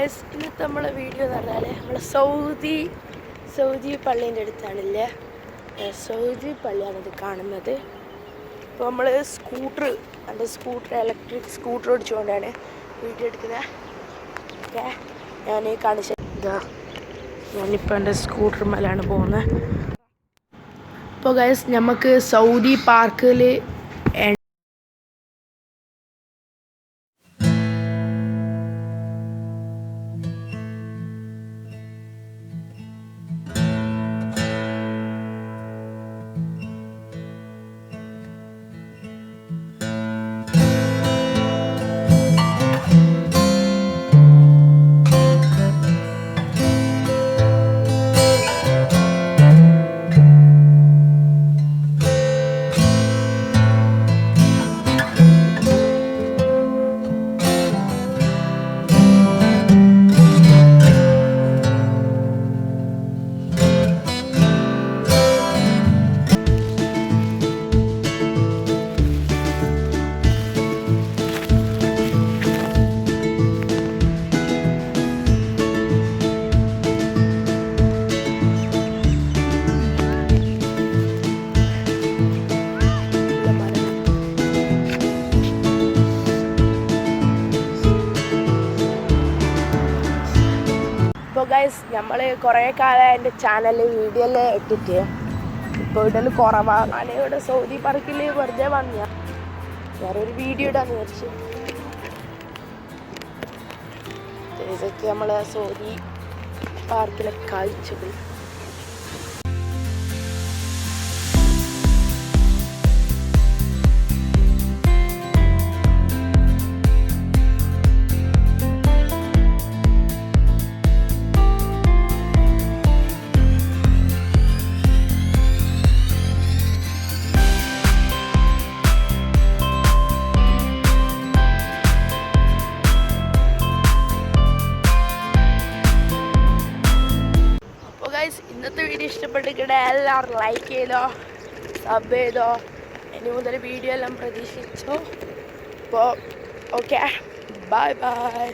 Guys ഇന്നത്തെ നമ്മളെ video എന്ന് പറഞ്ഞാൽ നമ്മളെ സൗദി പള്ളീൻ്റെ അടുത്താണില്ലേ, സൗദി പള്ളിയാണിത് കാണുന്നത്. അപ്പോൾ നമ്മൾ സ്കൂട്ടർ ഇലക്ട്രിക് സ്കൂട്ടർ ഓടിച്ചുകൊണ്ടാണ് വീഡിയോ എടുക്കുന്നത്. ഓക്കെ, ഞാൻ കാണിച്ച ഞാനിപ്പോൾ എൻ്റെ സ്കൂട്ടർ മേലാണ് പോകുന്നത്. അപ്പോൾ ഗൈസ് നമുക്ക് സൗദി പാർക്കിൽ ഗൈസ് നമ്മൾ കുറേ കാലം എൻ്റെ ചാനലിൽ വീഡിയോ എല്ലാം ഇട്ടിട്ട് ഇപ്പോൾ ഇടൽ കുറവാണ്. ഞാനിവിടെ സൗദി പാർക്കിൽ വെറുതെ വന്ന വേറൊരു വീഡിയോ ഇടാന്ന് വിചാരിച്ചു. ഇതൊക്കെ നമ്മളെ സൗദി പാർക്കിലെ കാഴ്ചകൾ. ഇന്നത്തെ വീഡിയോ ഇഷ്ടപ്പെട്ടിട്ട് എല്ലാവരും ലൈക്ക് ചെയ്തോ, സബ് ചെയ്തോ. ഇനി മുതൽ വീഡിയോ എല്ലാം പ്രതീക്ഷിച്ചു. അപ്പോൾ ഓക്കെ, ബൈ ബൈ.